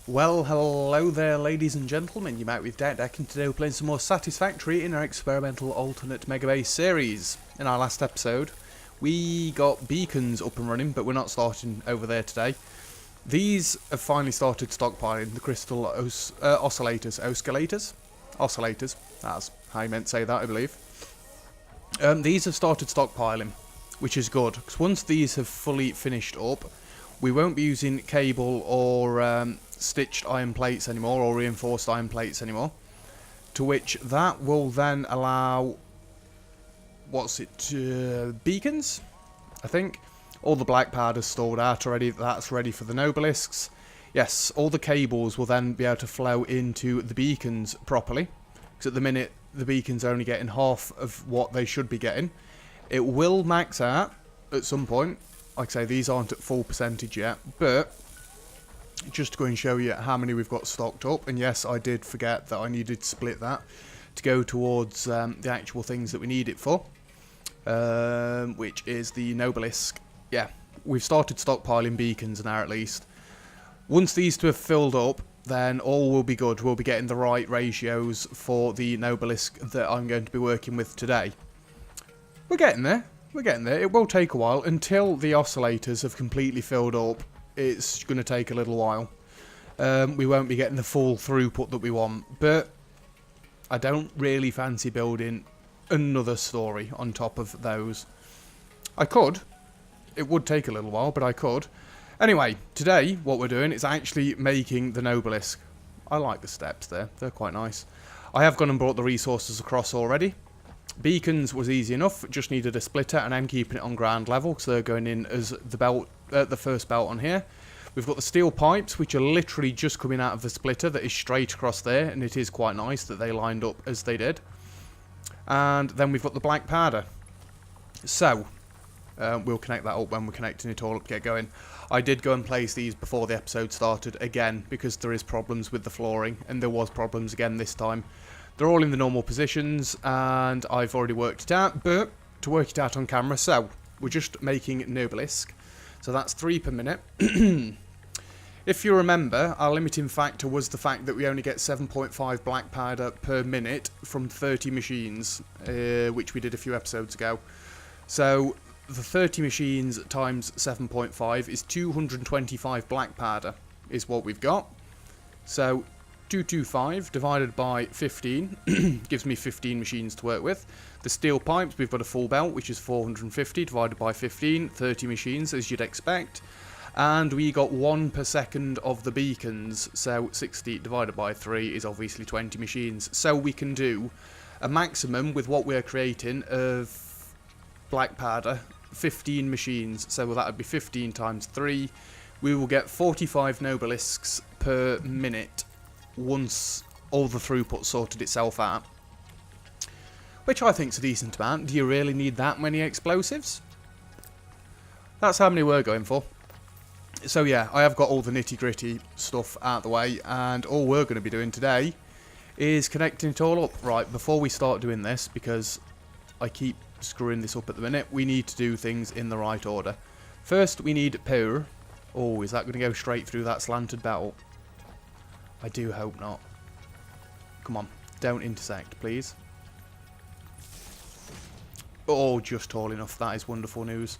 Well, hello there, ladies and gentlemen. You're out with Deck, and today we're playing some more Satisfactory in our experimental alternate megabase series. In our last episode, we got beacons up and running, but we're not starting over there today. These have finally started stockpiling the crystal oscillators. Oscillators, that's how you meant to say that, I believe. These have started stockpiling, which is good, because once these have fully finished up, we won't be using cable or stitched iron plates anymore, or reinforced iron plates anymore, to which that will then allow, beacons, I think. All the black powder's stored out already, that's ready for the Nobelisks. Yes, all the cables will then be able to flow into the beacons properly, because at the minute the beacons are only getting half of what they should be getting. It will max out at some point. Like I say, these aren't at full percentage yet, but just to go and show you how many we've got stocked up. And yes, I did forget that I needed to split that to go towards the actual things that we need it for, which is the Nobelisk. Yeah, we've started stockpiling beacons now at least. Once these two have filled up, then all will be good. We'll be getting the right ratios for the Nobelisk that I'm going to be working with today. We're getting there. We're getting there. It will take a while. Until the oscillators have completely filled up, it's going to take a little while. We won't be getting the full throughput that we want. But I don't really fancy building another story on top of those. I could. It would take a little while, but I could. Anyway, today what we're doing is actually making the Nobelisk. I like the steps there. They're quite nice. I have gone and brought the resources across already. Beacons was easy enough, just needed a splitter, and I'm keeping it on ground level because they're going in as the belt, the first belt on here. We've got the steel pipes, which are literally just coming out of the splitter that is straight across there, and it is quite nice that they lined up as they did. And then we've got the black powder. So, we'll connect that up when we're connecting it all up to get going. I did go and place these before the episode started again, because there is problems with the flooring, and there was problems again this time. They're all in the normal positions, and I've already worked it out, but to work it out on camera, so we're just making Nobelisk. So that's 3 per minute. If you remember, our limiting factor was the fact that we only get 7.5 black powder per minute from 30 machines, which we did a few episodes ago. So the 30 machines times 7.5 is 225 black powder, is what we've got. So 225 divided by 15 gives me 15 machines to work with. The steel pipes, we've got a full belt, which is 450 divided by 15, 30 machines as you'd expect. And we got 1 per second of the beacons, so 60 divided by 3 is obviously 20 machines. So we can do a maximum with what we're creating of black powder, 15 machines. So that would be 15 times 3. We will get 45 Nobelisks per minute once all the throughput sorted itself out, which I think is a decent amount. Do you really need that many explosives? That's how many we're going for. So yeah, I have got all the nitty gritty stuff out of the way, and all we're going to be doing today is connecting it all up. Right, before we start doing this, because I keep screwing this up at the minute, we need to do things in the right order. First we need power. Oh, is that going to go straight through that slanted belt? I do hope not. Come on, don't intersect, please. Oh, just tall enough. That is wonderful news.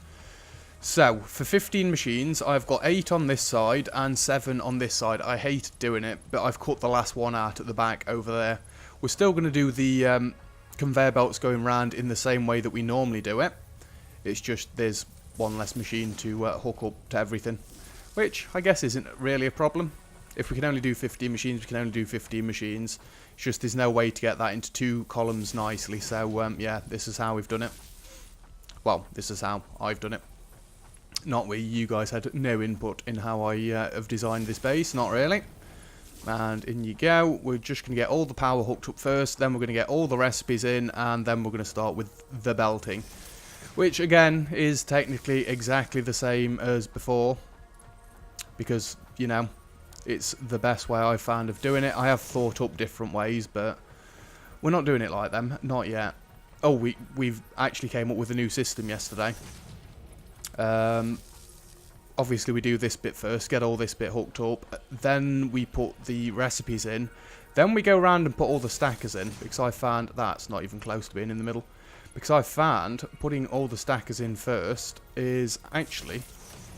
So, for 15 machines, I've got 8 on this side and 7 on this side. I hate doing it, but I've cut the last one out at the back over there. We're still going to do the conveyor belts going round in the same way that we normally do it. It's just there's one less machine to hook up to everything, which I guess isn't really a problem. If we can only do 15 machines, we can only do 15 machines. It's just there's no way to get that into 2 columns nicely. So, yeah, this is how we've done it. Well, this is how I've done it. Not we. You guys had no input in how I have designed this base. Not really. And in you go. We're just going to get all the power hooked up first. Then we're going to get all the recipes in. And then we're going to start with the belting, which, again, is technically exactly the same as before. Because, you know, it's the best way I've found of doing it. I have thought up different ways, but we're not doing it like them. Not yet. Oh, we've actually came up with a new system yesterday. obviously we do this bit first, get all this bit hooked up, then we put the recipes in, then we go around and put all the stackers in, because I found that's not even close to being in the middle, because I found putting all the stackers in first is actually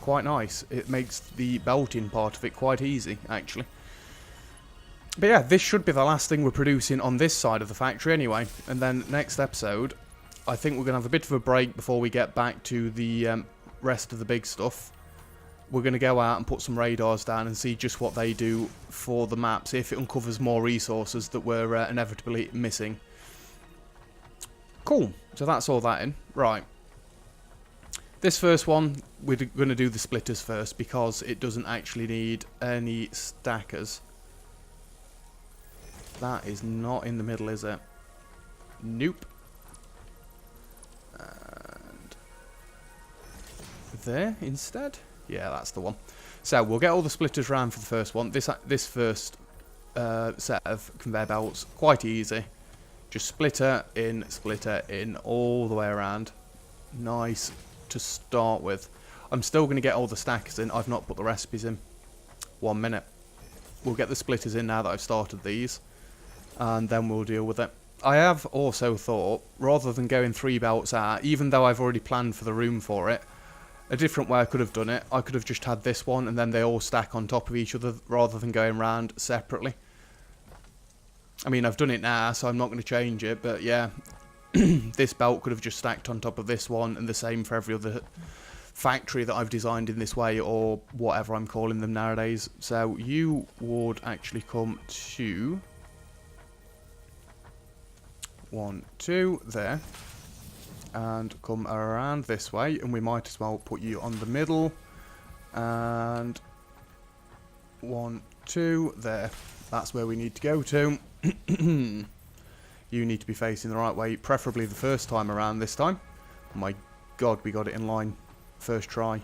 quite nice. It makes the belting part of it quite easy, actually. But yeah, this should be the last thing we're producing on this side of the factory anyway, and then next episode I think we're going to have a bit of a break before we get back to the rest of the big stuff. We're going to go out and put some radars down and see just what they do for the map, see if it uncovers more resources that we're inevitably missing. Cool, so that's all that in. Right. This first one, we're going to do the splitters first because it doesn't actually need any stackers. That is not in the middle, is it? Nope. And there instead? Yeah, that's the one. So we'll get all the splitters round for the first one. This first set of conveyor belts, quite easy. Just splitter in, all the way around. Nice to start with. I'm still going to get all the stackers in. I've not put the recipes in. 1 minute. We'll get the splitters in now that I've started these. And then we'll deal with it. I have also thought, rather than going 3 belts out, even though I've already planned for the room for it, a different way I could have done it, I could have just had this one and then they all stack on top of each other rather than going round separately. I mean, I've done it now, so I'm not going to change it, but yeah, this belt could have just stacked on top of this one, and the same for every other factory that I've designed in this way, or whatever I'm calling them nowadays. So you would actually come to 1, 2, there, and come around this way, and we might as well put you on the middle, and 1, 2, there. That's where we need to go to. You need to be facing the right way, preferably the first time around this time. Oh my god, we got it in line. First try.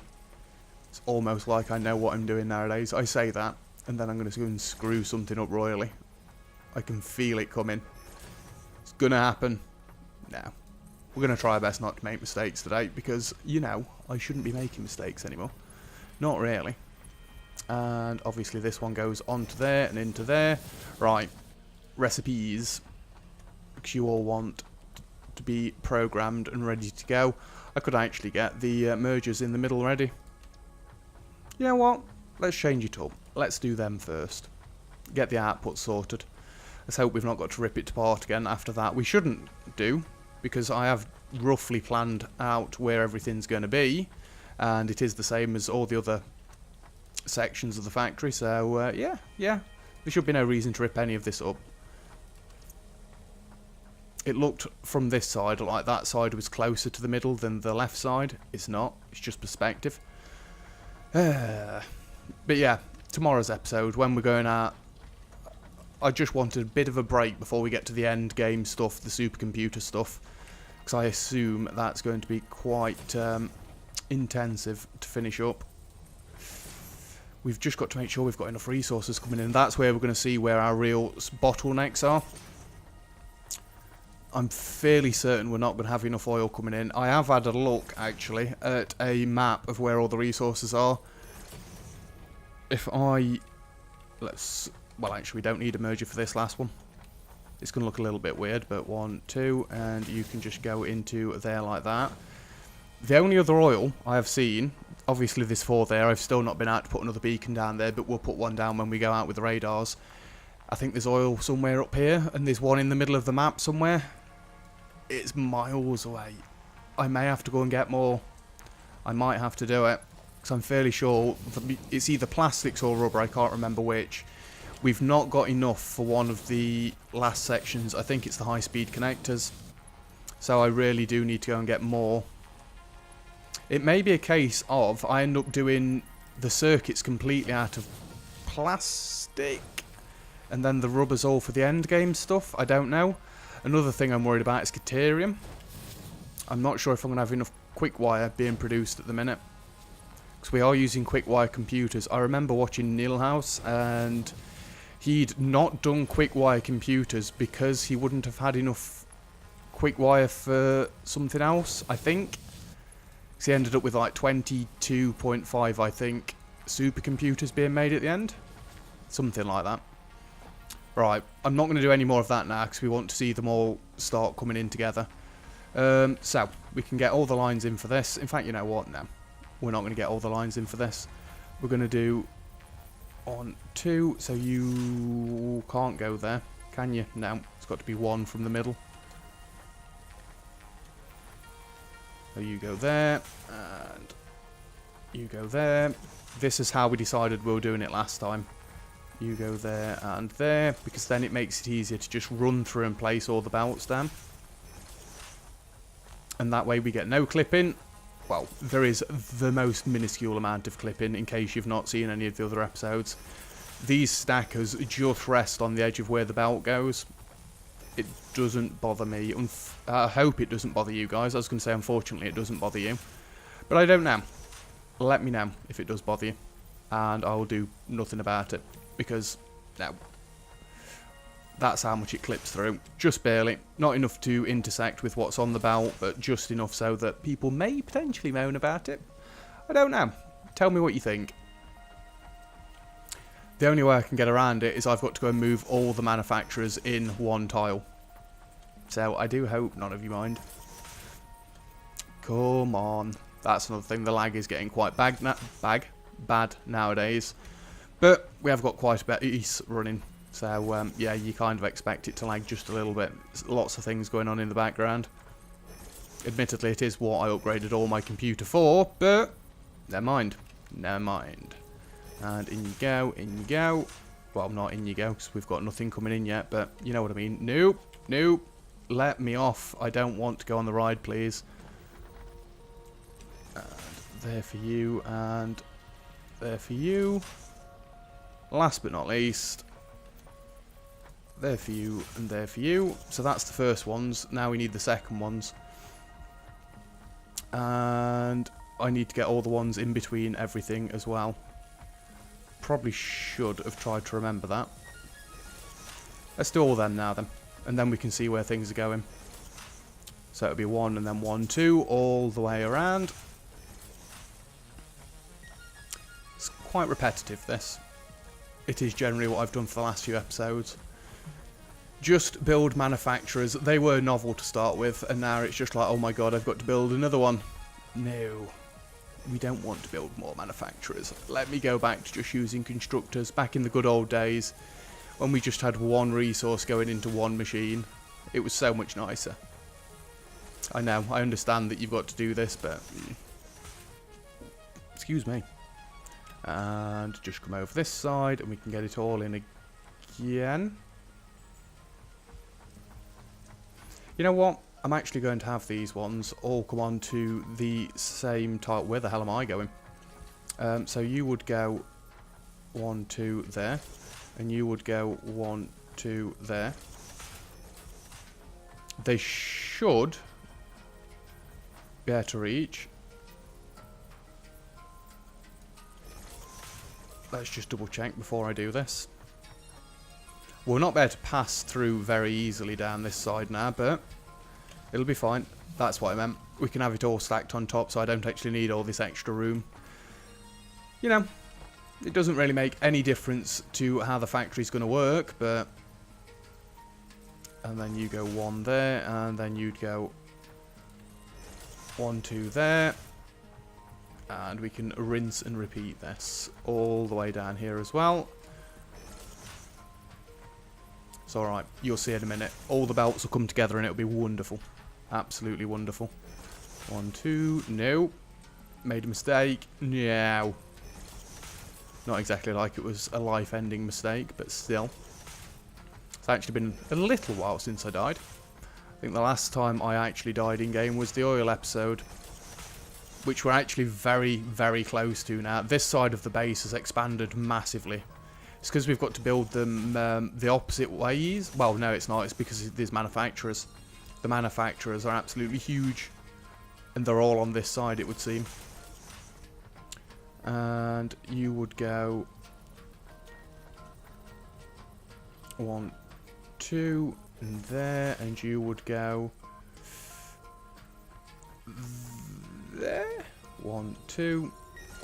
It's almost like I know what I'm doing nowadays. I say that, and then I'm going to go and screw something up royally. I can feel it coming. It's going to happen. No. We're going to try our best not to make mistakes today, because, you know, I shouldn't be making mistakes anymore. Not really. And obviously this one goes onto there and into there. Right. Recipes. Because you all want to be programmed and ready to go. I could actually get the mergers in the middle ready. You know what? Let's change it up. Let's do them first. Get the output sorted. Let's hope we've not got to rip it apart again after that. We shouldn't do, because I have roughly planned out where everything's going to be. And it is the same as all the other sections of the factory. So, yeah. There should be no reason to rip any of this up. It looked from this side like that side was closer to the middle than the left side. It's not. It's just perspective. But yeah, tomorrow's episode, when we're going out, I just wanted a bit of a break before we get to the end game stuff, the supercomputer stuff, because I assume that's going to be quite intensive to finish up. We've just got to make sure we've got enough resources coming in. That's where we're going to see where our real bottlenecks are. I'm fairly certain we're not going to have enough oil coming in. I have had a look, actually, at a map of where all the resources are. If I... Well, actually, we don't need a merger for this last one. It's going to look a little bit weird, but 1, 2, and you can just go into there like that. The only other oil I have seen, obviously there's 4 there. I've still not been out to put another beacon down there, but we'll put one down when we go out with the radars. I think there's oil somewhere up here, and there's one in the middle of the map somewhere. It's miles away. I may have to go and get more. I might have to do it, because I'm fairly sure it's either plastics or rubber. I can't remember which. We've not got enough for one of the last sections. I think it's the high-speed connectors. So I really do need to go and get more. It may be a case of I end up doing the circuits completely out of plastic, and then the rubber's all for the end game stuff. I don't know. Another thing I'm worried about is Caterium. I'm not sure if I'm going to have enough quick wire being produced at the minute, because we are using quick wire computers. I remember watching Neil House, and he'd not done quick wire computers because he wouldn't have had enough quick wire for something else, I think. Because he ended up with like 22.5, I think, supercomputers being made at the end. Something like that. Right, I'm not going to do any more of that now because we want to see them all start coming in together. So, we can get all the lines in for this. In fact, you know what? No, we're not going to get all the lines in for this. We're going to do 1, 2, so you can't go there, can you? No, it's got to be 1 from the middle. So you go there, and you go there. This is how we decided we were doing it last time. You go there and there, because then it makes it easier to just run through and place all the belts down. And that way we get no clipping. Well, there is the most minuscule amount of clipping, in case you've not seen any of the other episodes. These stackers just rest on the edge of where the belt goes. It doesn't bother me. I hope it doesn't bother you guys. I was going to say, unfortunately, it doesn't bother you. But I don't know. Let me know if it does bother you. And I will do nothing about it. Because, no. That's how much it clips through. Just barely. Not enough to intersect with what's on the belt, but just enough so that people may potentially moan about it. I don't know. Tell me what you think. The only way I can get around it is I've got to go and move all the manufacturers in one tile. So I do hope none of you mind. Come on. That's another thing. The lag is getting quite bad nowadays. But we have got quite a bit of ease running. So, yeah, you kind of expect it to lag just a little bit. There's lots of things going on in the background. Admittedly, it is what I upgraded all my computer for, but never mind. Never mind. And in you go, in you go. Well, not in you go, because we've got nothing coming in yet, but you know what I mean. Nope, nope. Let me off. I don't want to go on the ride, please. And there for you, and there for you. Last but not least, there for you and there for you. So that's the first ones. Now we need the second ones. And I need to get all the ones in between everything as well. Probably should have tried to remember that. Let's do all them now then. And then we can see where things are going. So it'll be 1 and then 1, 2 all the way around. It's quite repetitive, this. It is generally what I've done for the last few episodes. Just build manufacturers. They were novel to start with, and now it's just like, oh my god, I've got to build another one. No. We don't want to build more manufacturers. Let me go back to just using constructors back in the good old days when we just had one resource going into one machine. It was so much nicer. I know, I understand that you've got to do this, but... Excuse me. And just come over this side and we can get it all in again. You know what? I'm actually going to have these ones all come on to the same tile. Where the hell am I going? So you would go 1, 2 there. And you would go 1, 2 there. They should be able to reach. Let's just double check before I do this. We'll not be able to pass through very easily down this side now, but it'll be fine. That's what I meant. We can have it all stacked on top, so I don't actually need all this extra room. You know, it doesn't really make any difference to how the factory's going to work, but... And then you go 1 there, and then you'd go 1, 2 there. And we can rinse and repeat this all the way down here as well. It's alright, you'll see in a minute. All the belts will come together and it'll be wonderful. Absolutely wonderful. 1, 2, no. Made a mistake, no. Not exactly like it was a life-ending mistake, but still. It's actually been a little while since I died. I think the last time I actually died in-game was the oil episode, which we're actually very, very close to now. This side of the base has expanded massively. It's because we've got to build them the opposite ways. Well, no, it's not. It's because there's manufacturers. The manufacturers are absolutely huge. And they're all on this side, it would seem. And you would go 1, 2, and there. And you would go... there. 1, 2.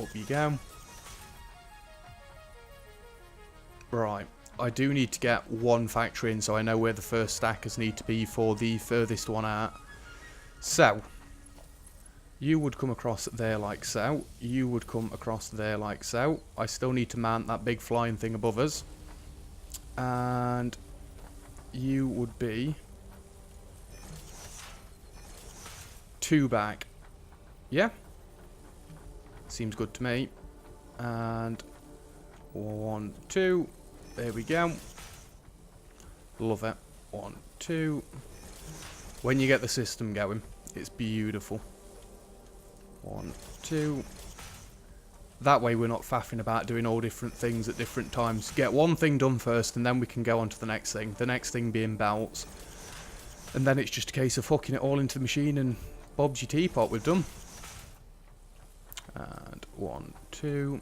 Up you go. Right. I do need to get one factory in so I know where the first stackers need to be for the furthest one out. So, you would come across there like so. You would come across there like so. I still need to mount that big flying thing above us. And you would be 2 back. Yeah? Seems good to me. And 1, 2. There we go. Love it. 1, 2. When you get the system going, it's beautiful. 1, 2. That way we're not faffing about doing all different things at different times. Get one thing done first and then we can go on to the next thing. The next thing being belts. And then it's just a case of hooking it all into the machine and Bob's your teapot, we've done. And 1, 2.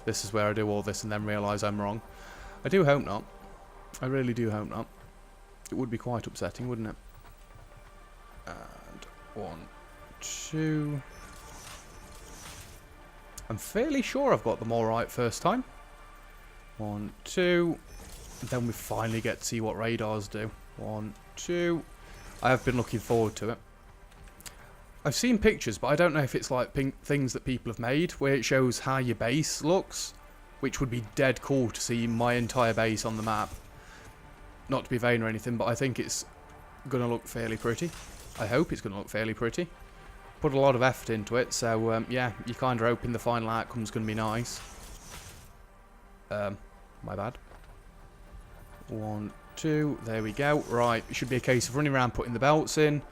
This is where I do all this and then realise I'm wrong. I do hope not. I really do hope not. It would be quite upsetting, wouldn't it? And 1, 2. I'm fairly sure I've got them all right first time. 1, 2. Then we finally get to see what radars do. 1, 2. I have been looking forward to it. I've seen pictures, but I don't know if it's like things that people have made, where it shows how your base looks, which would be dead cool to see my entire base on the map. Not to be vain or anything, but I think it's going to look fairly pretty. I hope it's going to look fairly pretty. Put a lot of effort into it, so yeah, you're kind of hoping the final outcome's going to be nice. My bad. 1, 2, there we go. Right, it should be a case of running around putting the belts in,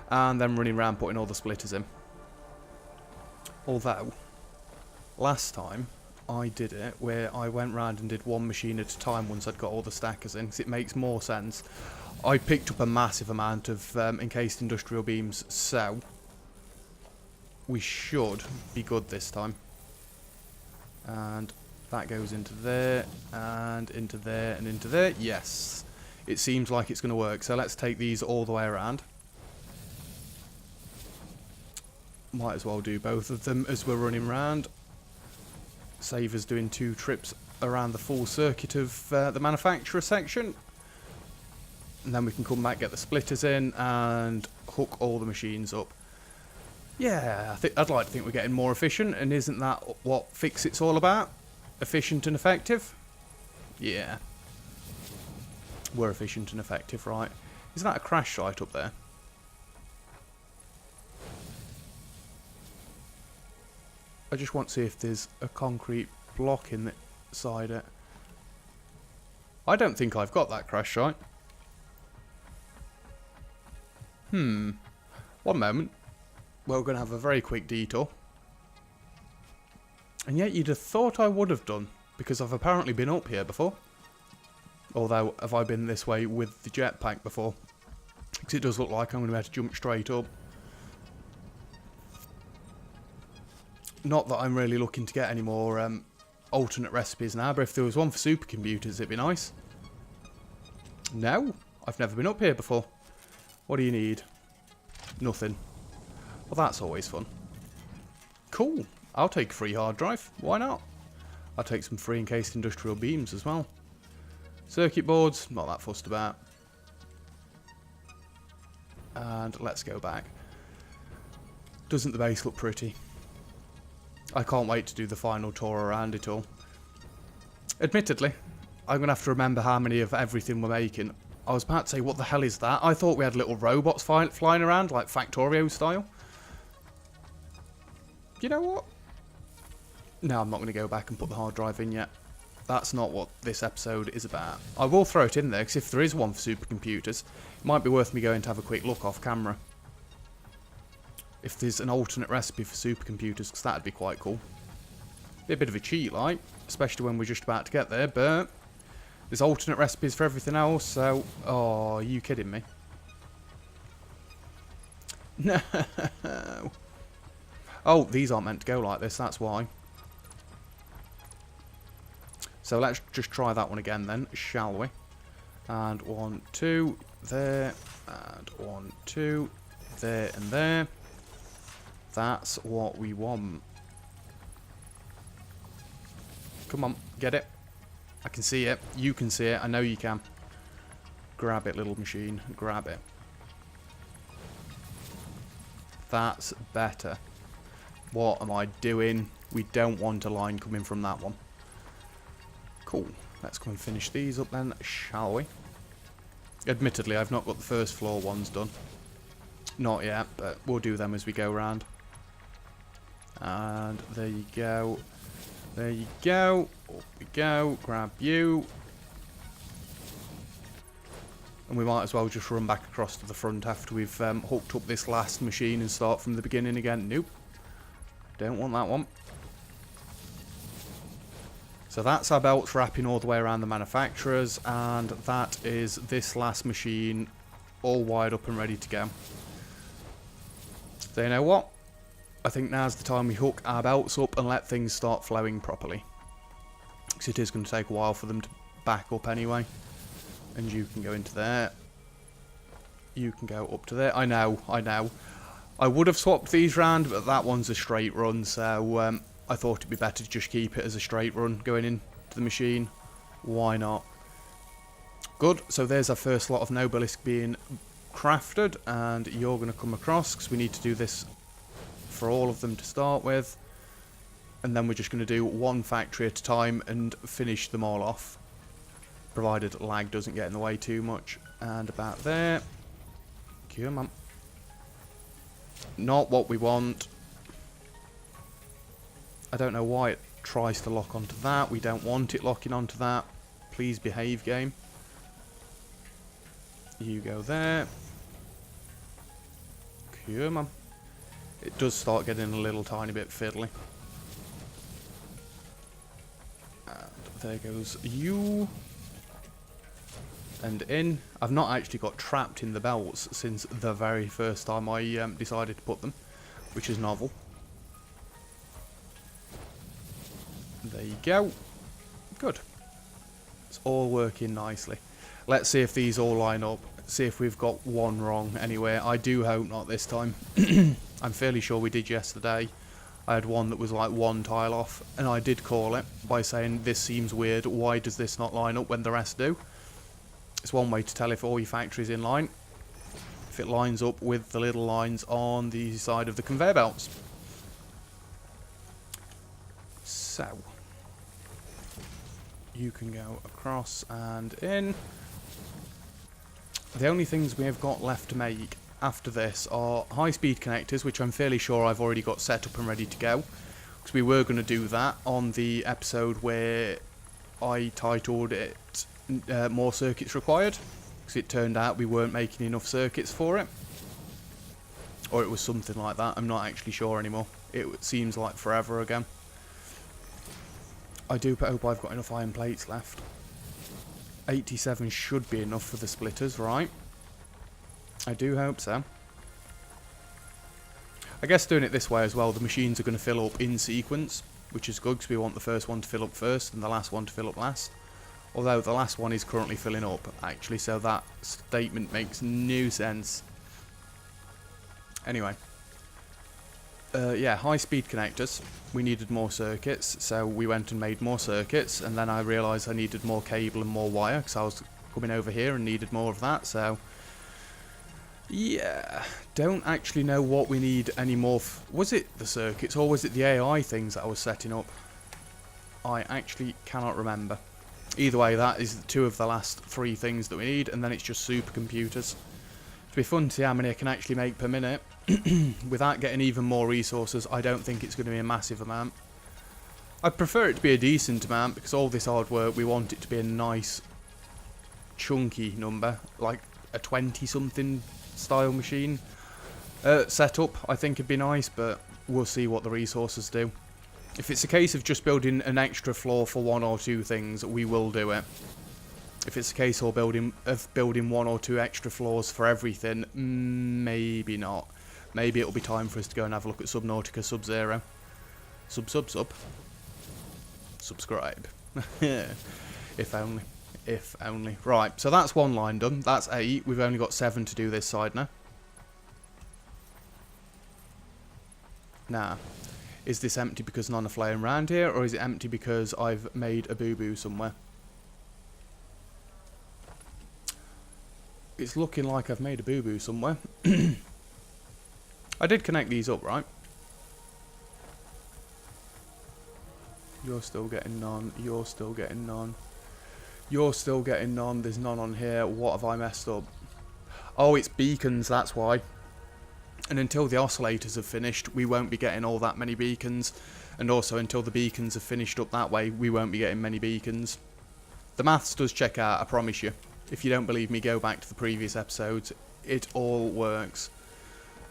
and then running around putting all the splitters in. Although, last time I did it where I went round and did one machine at a time once I'd got all the stackers in, because it makes more sense. I picked up a massive amount of encased industrial beams, so we should be good this time. And that goes into there, and into there, and into there. Yes, it seems like it's going to work. So let's take these all the way around. Might as well do both of them as we're running around. Save us doing 2 trips around the full circuit of the manufacturer section. And then we can come back, get the splitters in, and hook all the machines up. Yeah, I'd like to think we're getting more efficient, and isn't that what FICSIT's all about? Efficient and effective? Yeah. We're efficient and effective, right. Is that a crash site up there? I just want to see if there's a concrete block inside it. I don't think I've got that crash site. One moment. Well, we're going to have a very quick detour. And yet you'd have thought I would have done, because I've apparently been up here before. Although, have I been this way with the jetpack before? Because it does look like I'm going to have to jump straight up. Not that I'm really looking to get any more alternate recipes now, but if there was one for supercomputers, it'd be nice. No, I've never been up here before. What do you need? Nothing. Well, that's always fun. Cool. I'll take a free hard drive. Why not? I'll take some free encased industrial beams as well. Circuit boards, not that fussed about. And let's go back. Doesn't the base look pretty? I can't wait to do the final tour around it all. Admittedly, I'm going to have to remember how many of everything we're making. I was about to say, what the hell is that? I thought we had little robots flying around, like Factorio style. You know what? No, I'm not going to go back and put the hard drive in yet. That's not what this episode is about. I will throw it in there, because if there is one for supercomputers, it might be worth me going to have a quick look off camera. If there's an alternate recipe for supercomputers, because that'd be quite cool. Be a bit of a cheat, like, especially when we're just about to get there, but there's alternate recipes for everything else, so... Oh, are you kidding me? No! Oh, these aren't meant to go like this, that's why. So let's just try that one again then, shall we? And 1, 2, there, and 1, 2, There and there. That's what we want. Come on, get it. I can see it. You can see it. I know you can. Grab it, little machine. Grab it. That's better. What am I doing? We don't want a line coming from that one. Cool. Let's go and finish these up then, shall we? Admittedly, I've not got the first floor ones done. Not yet, but we'll do them as we go around. And there you go. There you go. Up we go. Grab you. And we might as well just run back across to the front after we've hooked up this last machine and start from the beginning again. Nope. Don't want that one. So that's our belts wrapping all the way around the manufacturers, and that is this last machine all wired up and ready to go. So you know what? I think now's the time we hook our belts up and let things start flowing properly. Because it is going to take a while for them to back up anyway. And you can go into there. You can go up to there. I know. I would have swapped these round, but that one's a straight run, so I thought it'd be better to just keep it as a straight run going into the machine. Why not? Good, so there's our first lot of Nobelisk being crafted, and you're going to come across, because we need to do this for all of them to start with. And then we're just going to do one factory at a time and finish them all off. Provided lag doesn't get in the way too much. And about there. Come on. Not what we want. I don't know why it tries to lock onto that. We don't want it locking onto that. Please behave, game. You go there. Come on. It does start getting a little tiny bit fiddly. And there goes you. And in. I've not actually got trapped in the belts since the very first time I decided to put them, which is novel. There you go. Good. It's all working nicely. Let's see if these all line up. See if we've got one wrong anywhere. I do hope not this time. I'm fairly sure we did yesterday. I had one that was like one tile off, and I did call it by saying, this seems weird, why does this not line up when the rest do? It's one way to tell if all your factory's in line. If it lines up with the little lines on the side of the conveyor belts. So, you can go across and in. The only things we have got left to make after this are high-speed connectors, which I'm fairly sure I've already got set up and ready to go. Because we were going to do that on the episode where I titled it More Circuits Required. Because it turned out we weren't making enough circuits for it. Or it was something like that. I'm not actually sure anymore. It seems like forever ago. I do hope I've got enough iron plates left. 87 should be enough for the splitters, right? I do hope so. I guess doing it this way as well, the machines are going to fill up in sequence, which is good because we want the first one to fill up first and the last one to fill up last. Although the last one is currently filling up, actually, so that statement makes no sense. Anyway. Yeah, high-speed connectors. We needed more circuits, so we went and made more circuits, and then I realised I needed more cable and more wire, because I was coming over here and needed more of that, so... yeah, don't actually know what we need anymore. Was it the circuits, or was it the AI things that I was setting up? I actually cannot remember. Either way, that is two of the last three things that we need, and then it's just supercomputers. It'll be fun to see how many I can actually make per minute. Without getting even more resources, I don't think it's going to be a massive amount. I'd prefer it to be a decent amount, because all this hard work, we want it to be a nice, chunky number, like a 20-something style machine. Setup, I think it'd be nice, but we'll see what the resources do. If it's a case of just building an extra floor for one or two things, we will do it. If it's a case of building one or two extra floors for everything, maybe not. Maybe it'll be time for us to go and have a look at Subnautica Sub-Zero. Subscribe. If only. If only. Right, so that's one line done. That's 8. We've only got 7 to do this side now. now. Is this empty because none are flying around here, or is it empty because I've made a boo-boo somewhere? It's looking like I've made a boo-boo somewhere. I did connect these up, right? You're still getting none. You're still getting none. You're still getting none. There's none on here. What have I messed up? Oh, it's beacons, that's why. And until the oscillators have finished, we won't be getting all that many beacons. And also, until the beacons have finished up that way, we won't be getting many beacons. The maths does check out, I promise you. If you don't believe me, go back to the previous episodes. It all works.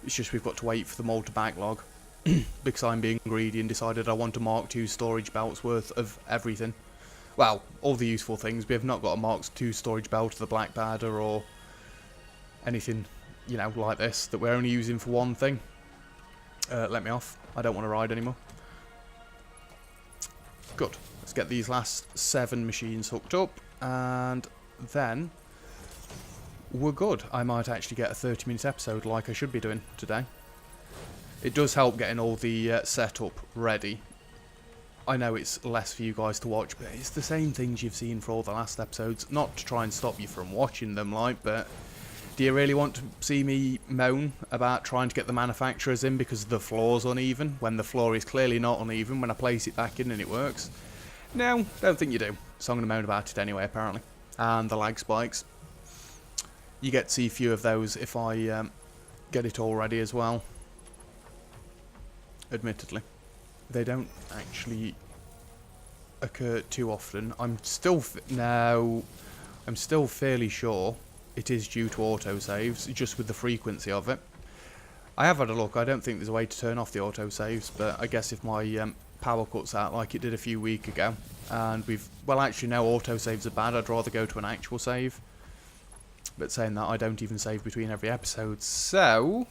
It's just we've got to wait for them all to backlog. Because I'm being greedy and decided I want a Mark II storage belt's worth of everything. Well, all the useful things. We have not got a Mark II storage belt of the Black Powder or anything, you know, like this, that we're only using for one thing. Let me off. I don't want to ride anymore. Good. Let's get these last 7 machines hooked up, and then we're good. I might actually get a 30-minute episode like I should be doing today. It does help getting all the setup ready. I know it's less for you guys to watch, but it's the same things you've seen for all the last episodes. Not to try and stop you from watching them, like, but do you really want to see me moan about trying to get the manufacturers in because the floor's uneven, when the floor is clearly not uneven when I place it back in and it works? No, don't think you do. So I'm going to moan about it anyway, apparently. And the lag spikes. You get to see a few of those if I get it all ready as well. Admittedly. They don't actually occur too often. I'm still fairly sure it is due to autosaves, just with the frequency of it. I have had a look. I don't think there's a way to turn off the autosaves, but I guess if my power cuts out like it did a few weeks ago, and well, actually no, autosaves are bad. I'd rather go to an actual save. But saying that, I don't even save between every episode, so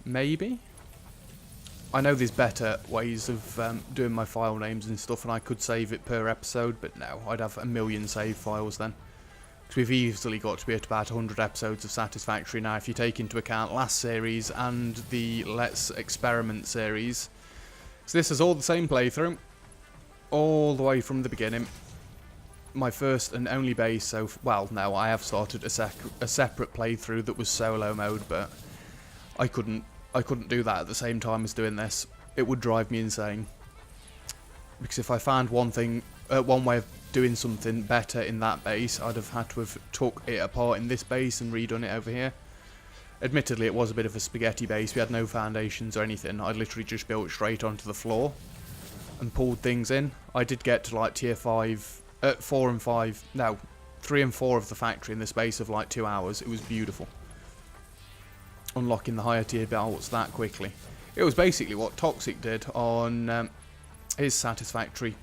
maybe. I know there's better ways of doing my file names and stuff, and I could save it per episode, but no, I'd have a million save files then. Because we've easily got to be at about 100 episodes of Satisfactory now, if you take into account last series and the Let's Experiment series. So this is all the same playthrough, all the way from the beginning. My first and only base, so, well, no, I have started a separate playthrough that was solo mode, but I couldn't do that at the same time as doing this. It would drive me insane. Because if I found one way of doing something better in that base, I'd have had to have took it apart in this base and redone it over here. Admittedly, it was a bit of a spaghetti base. We had no foundations or anything. I literally just built straight onto the floor and pulled things in. I did get to like tier 5, 4 and 5, no, 3 and 4 of the factory in the space of like 2 hours. It was beautiful. Unlocking the higher tier belts that quickly. It was basically what Toxic did on his Satisfactory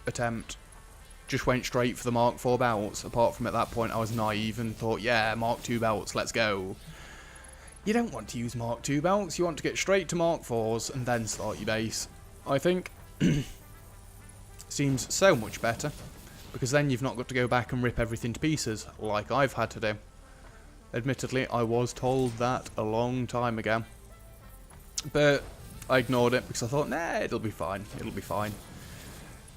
attempt. Just went straight for the Mark IV belts. Apart from at that point I was naive and thought, yeah, Mark II belts, let's go. You don't want to use Mark II belts, you want to get straight to Mark IVs and then start your base. I think seems so much better, because then you've not got to go back and rip everything to pieces, like I've had to do. Admittedly, I was told that a long time ago. But I ignored it because I thought, nah, it'll be fine. It'll be fine.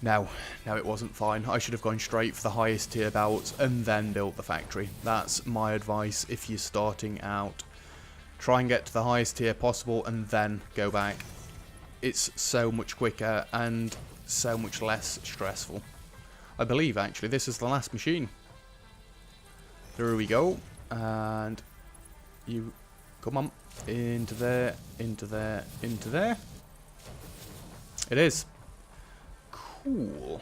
No, it wasn't fine. I should have gone straight for the highest tier belts and then built the factory. That's my advice if you're starting out. Try and get to the highest tier possible and then go back. It's so much quicker and so much less stressful. I believe, actually, this is the last machine. There we go. And you come on into there, into there, into there. It is cool.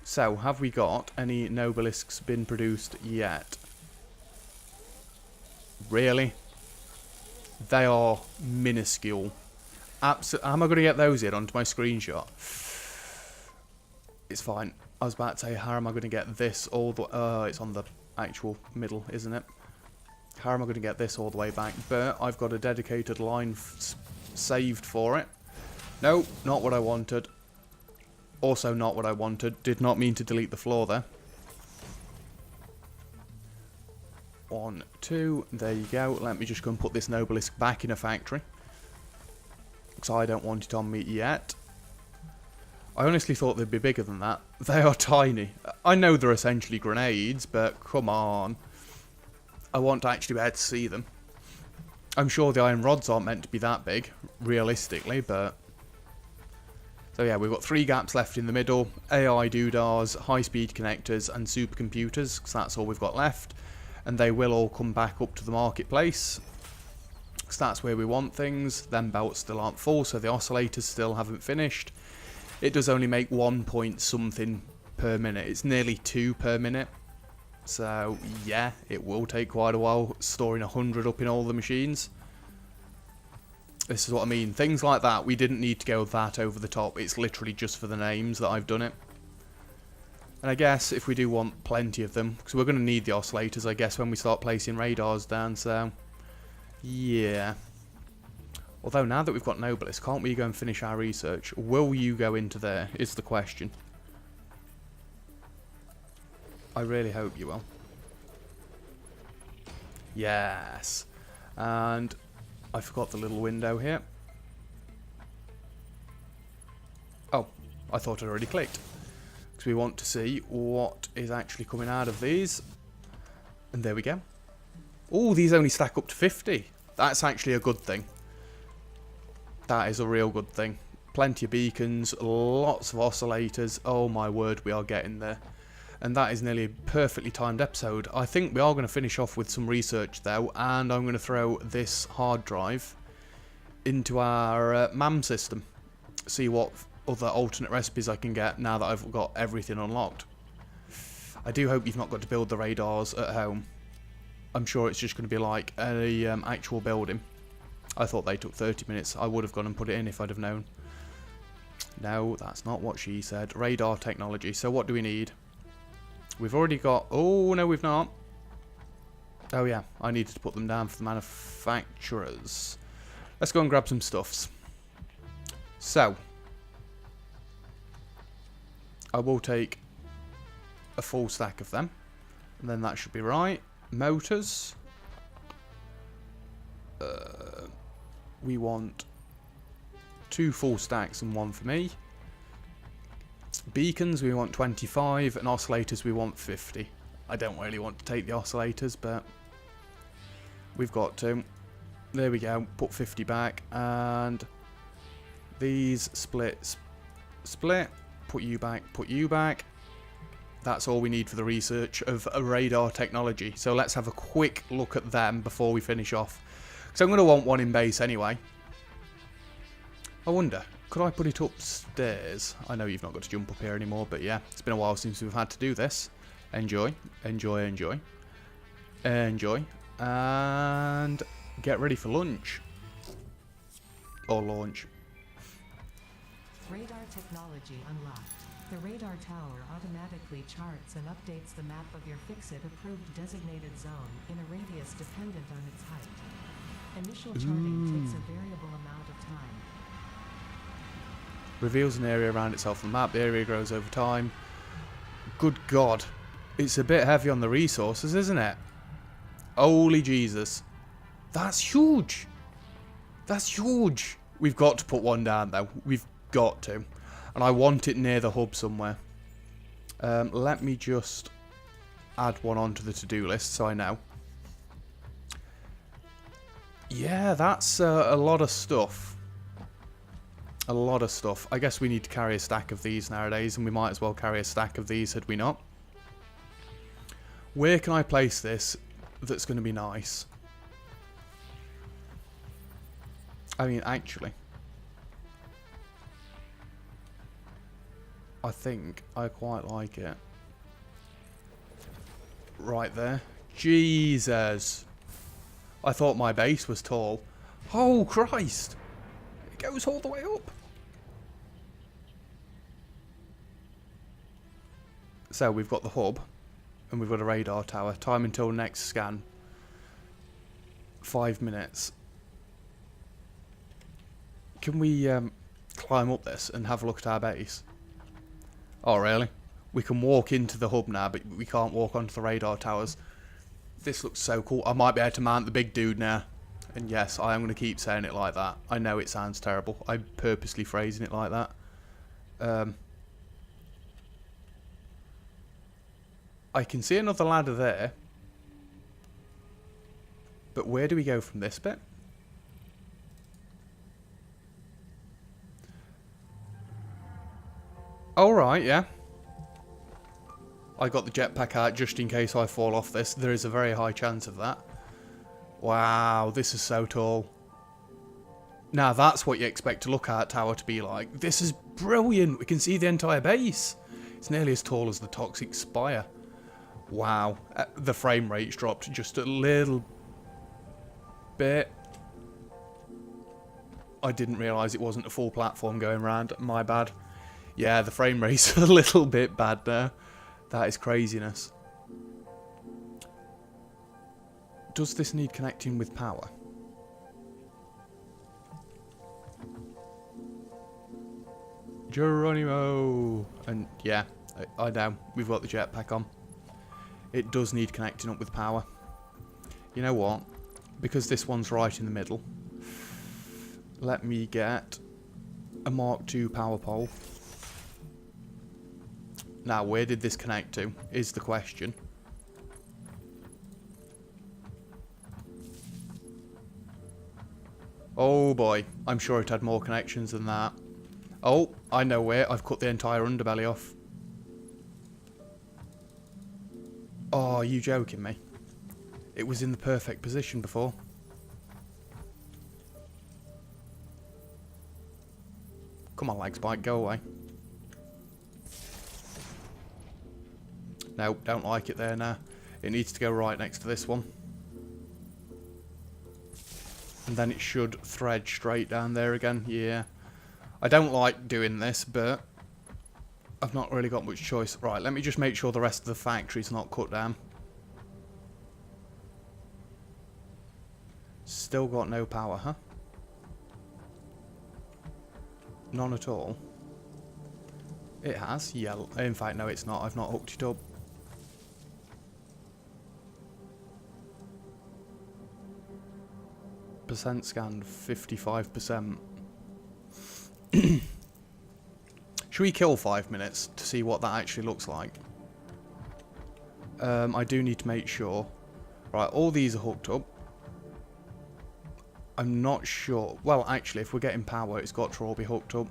So, have we got any Nobelisks been produced yet? Really? They are minuscule. How am I going to get those in onto my screenshot? It's fine. I was about to say, how am I going to get this all the... it's on the actual middle, isn't it? How am I going to get this all the way back? But I've got a dedicated line saved for it. No, not what I wanted. Also not what I wanted. Did not mean to delete the floor there. 1, 2, there you go. Let me just go and put this Nobelisk back in a factory. because I don't want it on me yet. I honestly thought they'd be bigger than that. They are tiny. I know they're essentially grenades, but come on. I want to actually be able to see them. I'm sure the iron rods aren't meant to be that big, realistically, but... So yeah, we've got 3 gaps left in the middle. AI doodars, high-speed connectors, and supercomputers, because that's all we've got left. And they will all come back up to the marketplace, because that's where we want things. Them belts still aren't full, so the oscillators still haven't finished. It does only make 1 point something per minute. It's nearly 2 per minute. So, yeah, it will take quite a while storing 100 up in all the machines. This is what I mean. Things like that, we didn't need to go that over the top. It's literally just for the names that I've done it. And I guess if we do want plenty of them, because we're going to need the oscillators, I guess, when we start placing radars down, so... Yeah. Although, now that we've got Nobelisk, can't we go and finish our research? Will you go into there, is the question. I really hope you will. Yes. And I forgot the little window here. Oh, I thought I'd already clicked. Because we want to see what is actually coming out of these. And there we go. Oh, these only stack up to 50. That's actually a good thing. That is a real good thing. Plenty of beacons, lots of oscillators. Oh my word, we are getting there. And that is nearly a perfectly timed episode. I think we are going to finish off with some research though, and I'm going to throw this hard drive into our MAM system. See what other alternate recipes I can get now that I've got everything unlocked. I do hope you've not got to build the radars at home. I'm sure it's just going to be like a actual building. I thought they took 30 minutes. I would have gone and put it in if I'd have known. No, that's not what she said. Radar technology. So what do we need? We've already got... Oh, no, we've not. Oh, yeah. I needed to put them down for the manufacturers. Let's go and grab some stuffs. So. I will take a full stack of them. And then that should be right. Motors. We want 2 full stacks and 1 for me. Beacons, we want 25, and oscillators, we want 50. I don't really want to take the oscillators, but we've got to. There we go, put 50 back, and these split, put you back. That's all we need for the research of a radar technology. So let's have a quick look at them before we finish off. So I'm going to want one in base anyway. I wonder, could I put it upstairs? I know you've not got to jump up here anymore, but yeah, it's been a while since we've had to do this. Enjoy, enjoy, enjoy. Enjoy. And get ready for lunch. Or launch. Radar technology unlocked. The radar tower automatically charts and updates the map of your FICSIT approved designated zone in a radius dependent on its height. Initial charting takes a variable amount of time. Reveals an area around itself on the map. The area grows over time. Good God. It's a bit heavy on the resources, isn't it? Holy Jesus. That's huge. That's huge. We've got to put one down, though. We've got to. And I want it near the hub somewhere. Let me just add one onto the to-do list so I know. Yeah, that's a lot of stuff. A lot of stuff. I guess we need to carry a stack of these nowadays, and we might as well carry a stack of these had we not. Where can I place this that's going to be nice? I mean, actually, I think I quite like it. Right there. Jesus. I thought my base was tall. Oh, Christ. It goes all the way up. So we've got the hub. And we've got a radar tower. Time until next scan. 5 minutes. Can we climb up this and have a look at our base? Oh, really? We can walk into the hub now, but we can't walk onto the radar towers. This looks so cool. I might be able to mount the big dude now. And yes, I am going to keep saying it like that. I know it sounds terrible. I'm purposely phrasing it like that. I can see another ladder there. But where do we go from this bit? Alright, yeah. I got the jetpack out just in case I fall off this. There is a very high chance of that. Wow, this is so tall. Now that's what you expect a lookout tower to be like. This is brilliant. We can see the entire base. It's nearly as tall as the Toxic Spire. Wow. The frame rate's dropped just a little bit. I didn't realise it wasn't a full platform going around. My bad. Yeah, the frame rate's a little bit bad there. That is craziness. Does this need connecting with power? Geronimo! And yeah, I know. We've got the jetpack on. It does need connecting up with power. You know what? Because this one's right in the middle. Let me get a Mark II power pole. Now, where did this connect to, is the question. Oh boy, I'm sure it had more connections than that. Oh, I know where. I've cut the entire underbelly off. Oh, are you joking me? It was in the perfect position before. Come on, lag spike, go away. No, don't like it there now. It needs to go right next to this one. And then it should thread straight down there again. Yeah. I don't like doing this, but I've not really got much choice. Right, let me just make sure the rest of the factory's not cut down. Still got no power, huh? None at all. It has, yeah. In fact, no, it's not. I've not hooked it up. Percent scanned, 55%. Should we kill 5 minutes to see what that actually looks like? I do need to make sure. Right, all these are hooked up. I'm not sure. Well, actually, if we're getting power, it's got to all be hooked up.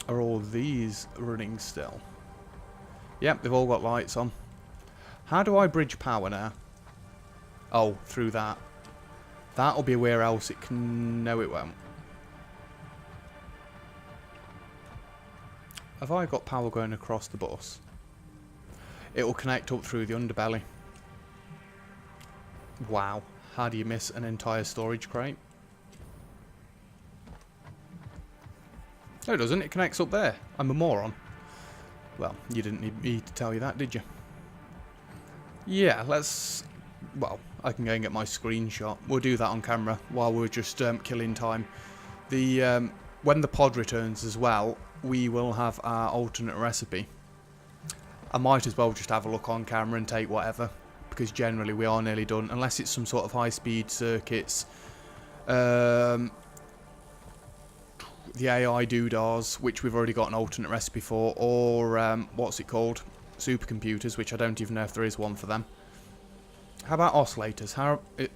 Are all these running still? Yep, they've all got lights on. How do I bridge power now? Oh, through that. That'll be where else it can... No, it won't. Have I got power going across the bus? It'll connect up through the underbelly. Wow. How do you miss an entire storage crate? No, it doesn't. It connects up there. I'm a moron. Well, you didn't need me to tell you that, did you? Yeah, let's... Well, I can go and get my screenshot. We'll do that on camera while we're just killing time. The when the pod returns as well, we will have our alternate recipe. I might as well just have a look on camera and take whatever, because generally we are nearly done, unless it's some sort of high-speed circuits. The AI doodars, which we've already got an alternate recipe for, or what's it called? Supercomputers, which I don't even know if there is one for them. How about oscillators?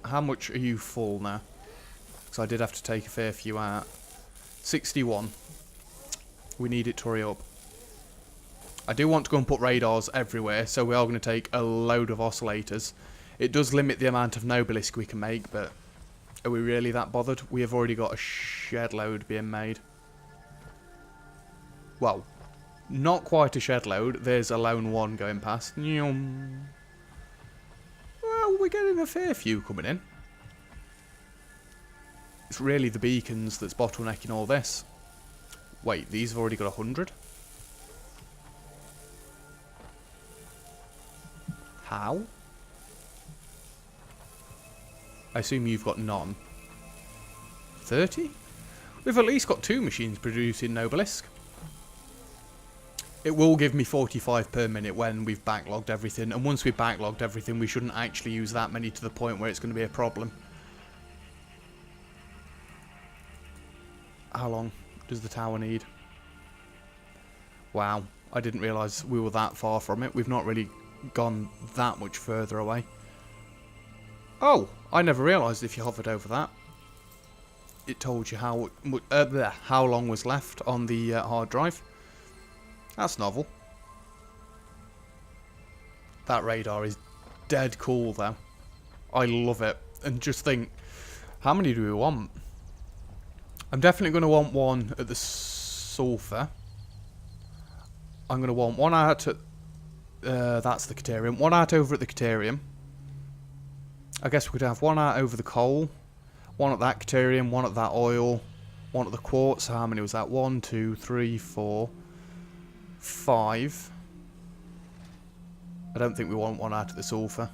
How much are you full now? Because I did have to take a fair few out. 61. We need it to hurry up. I do want to go and put radars everywhere, so we are going to take a load of oscillators. It does limit the amount of Nobelisk we can make, but are we really that bothered? We have already got a shed load being made. Well, not quite a shed load. There's a lone one going past. Well, we're getting a fair few coming in. It's really the beacons that's bottlenecking all this. Wait, these have already got 100? How? I assume you've got none. 30? We've at least got 2 machines producing Nobelisk. It will give me 45 per minute when we've backlogged everything. And once we've backlogged everything, we shouldn't actually use that many to the point where it's going to be a problem. How long does the tower need? Wow, I didn't realise we were that far from it. We've not really gone that much further away. Oh, I never realised if you hovered over that, it told you how long was left on the hard drive. That's novel. That radar is dead cool though. I love it. And just think, how many do we want? I'm definitely going to want one at the sulfur. I'm going to want one out at... that's the Caterium. One out over at the Caterium. I guess we could have one out over the coal. One at that Caterium, one at that oil. One at the quartz. How many was that? 1, 2, 3, 4, 5. I don't think we want one out at the sulfur.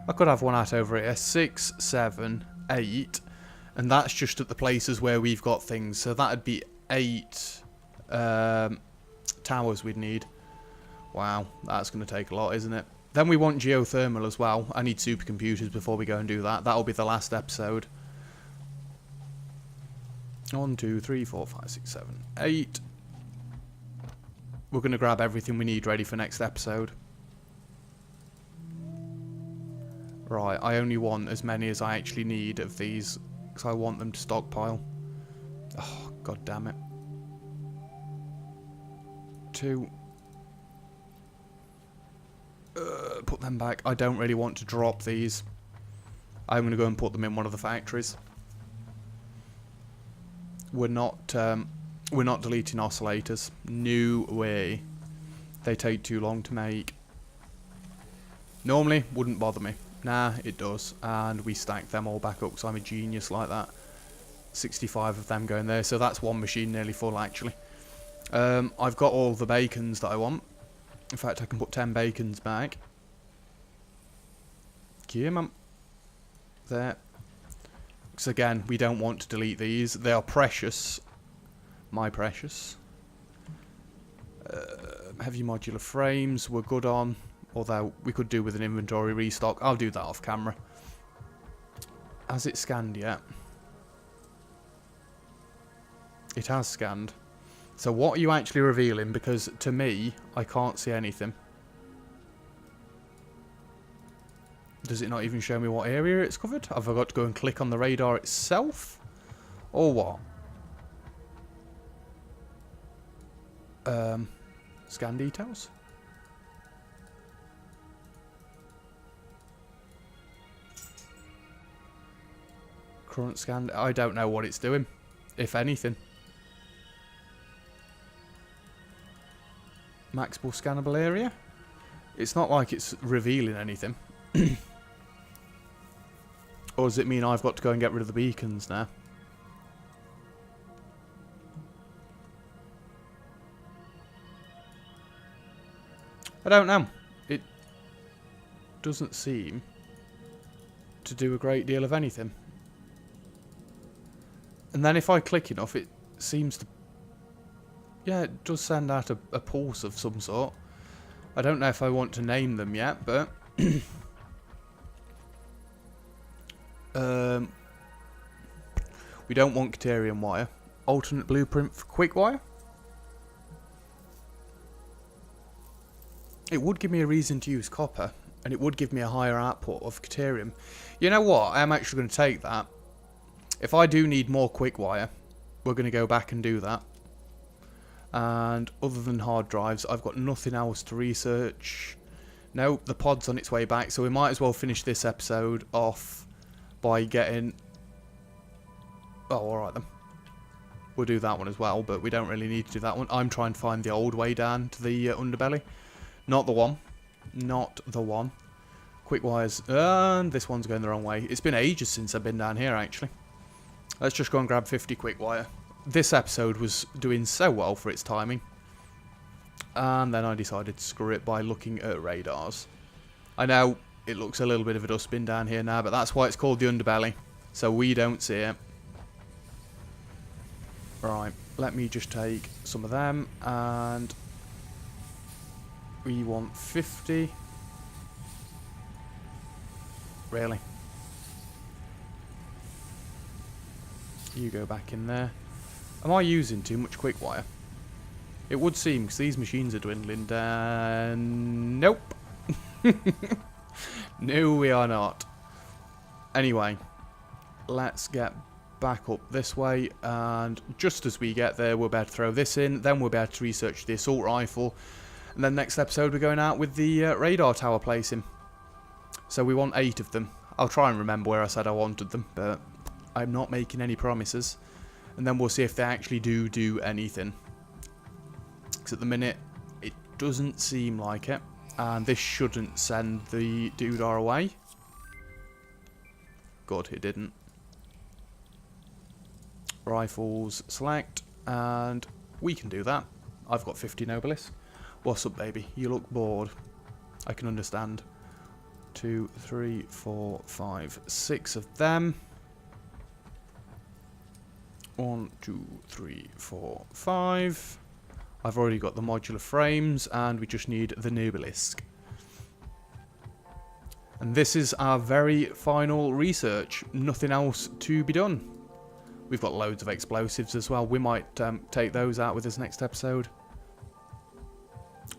I could have one out over here. 6, 7, 8. And that's just at the places where we've got things. So that'd be 8 towers we'd need. Wow, that's going to take a lot, isn't it? Then we want geothermal as well. I need supercomputers before we go and do that. That'll be the last episode. 1, 2, 3, 4, 5, 6, 7, 8. We're going to grab everything we need ready for next episode. Right, I only want as many as I actually need of these, because I want them to stockpile. Oh, god damn it. 2. Put them back. I don't really want to drop these. I'm going to go and put them in one of the factories. We're not deleting oscillators. No way. They take too long to make. Normally, wouldn't bother me. Nah, it does. And we stack them all back up because I'm a genius like that. 65 of them going there. So that's one machine nearly full, actually. I've got all the bacons that I want. In fact, I can put 10 bacons back. Here, mum. There. Because again, we don't want to delete these. They are precious. My precious. Heavy modular frames we're good on. Although we could do with an inventory restock. I'll do that off camera. Has it scanned yet? It has scanned. So what are you actually revealing? Because to me, I can't see anything. Does it not even show me what area it's covered? Have I got to go and click on the radar itself? Or what? Scan details? Current scan. I don't know what it's doing, if anything. Maxable scannable area? It's not like it's revealing anything. Or does it mean I've got to go and get rid of the beacons now? I don't know. It doesn't seem to do a great deal of anything. And then if I click enough, it seems to... Yeah, it does send out a pulse of some sort. I don't know if I want to name them yet, but... we don't want Caterium wire. Alternate blueprint for quick wire. It would give me a reason to use copper, and it would give me a higher output of Caterium. You know what? I am actually going to take that. If I do need more quick wire, we're going to go back and do that. And other than hard drives, I've got nothing else to research. No, the pod's on its way back, so we might as well finish this episode off by getting... Oh, alright then. We'll do that one as well, but we don't really need to do that one. I'm trying to find the old way down to the underbelly. Not the one. Not the one. Quick wires. And this one's going the wrong way. It's been ages since I've been down here, actually. Let's just go and grab 50 quick wire. This episode was doing so well for its timing. And then I decided to screw it by looking at radars. I know it looks a little bit of a dustbin down here now, but that's why it's called the underbelly. So we don't see it. Right, let me just take some of them and We want 50. Really? You go back in there. Am I using too much quick wire? It would seem, because these machines are dwindling down. Nope. No, we are not. Anyway, let's get back up this way, and just as we get there, we'll be able to throw this in, then we'll be able to research the assault rifle, and then next episode we're going out with the radar tower placing. So we want 8 of them. I'll try and remember where I said I wanted them, but I'm not making any promises. And then we'll see if they actually do anything. Because at the minute, it doesn't seem like it. And this shouldn't send the doodah away. Good, it didn't. Rifles, select, and we can do that. I've got 50 Nobelisk. What's up, baby? You look bored. I can understand. 2, 3, 4, 5, 6 of them. 1, 2, 3, 4, 5. I've already got the modular frames, and we just need the Nobelisk. And this is our very final research. Nothing else to be done. We've got loads of explosives as well. We might take those out with this next episode.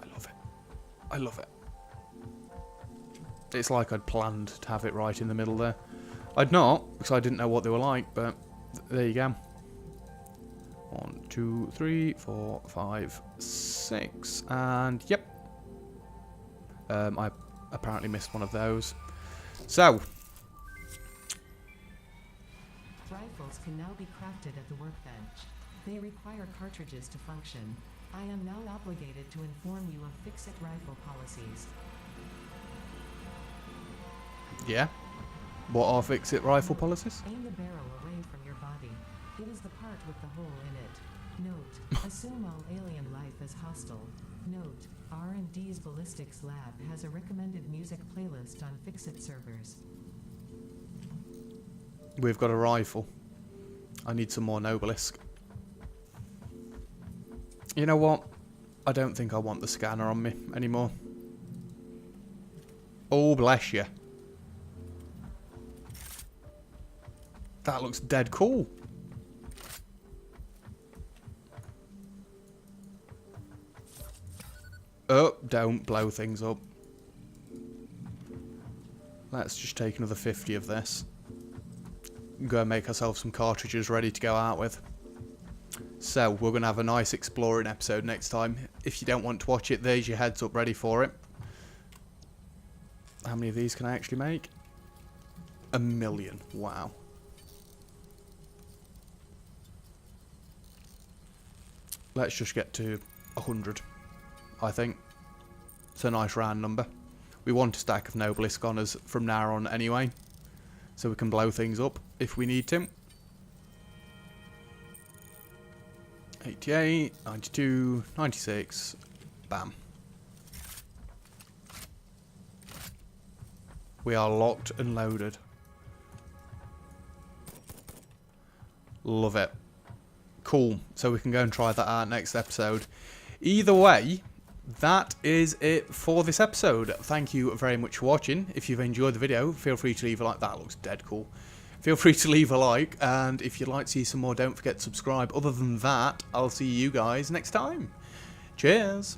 I love it. I love it. It's like I'd planned to have it right in the middle there. I'd not, because I didn't know what they were like, but there you go. 1, 2, 3, 4, 5, 6, and yep. I apparently missed one of those. So, Rifles can now be crafted at the workbench. They require cartridges to function. I am now obligated to inform you of FICSIT rifle policies. yeah. What are FICSIT rifle policies? Aim the barrel away from your body. It is the part with the hole in it. Note, assume all alien life is hostile. Note, R&D's Ballistics Lab has a recommended music playlist on FICSIT servers. We've got a rifle. I need some more Nobelisk. You know what? I don't think I want the scanner on me anymore. Oh, bless you. That looks dead cool. Oh, don't blow things up. Let's just take another 50 of this. Go and make ourselves some cartridges ready to go out with. So, we're going to have a nice exploring episode next time. If you don't want to watch it, there's your heads up ready for it. How many of these can I actually make? 1 million. Wow. Let's just get to 100, I think. It's a nice round number. We want a stack of Nobelisk on us from now on anyway, so we can blow things up if we need to. 88, 92, 96, bam. We are locked and loaded. Love it. Cool. So we can go and try that out next episode. Either way, that is it for this episode. Thank you very much for watching. If you've enjoyed the video, feel free to leave a like. That looks dead cool. Feel free to leave a like, and if you'd like to see some more, don't forget to subscribe. Other than that, I'll see you guys next time. Cheers.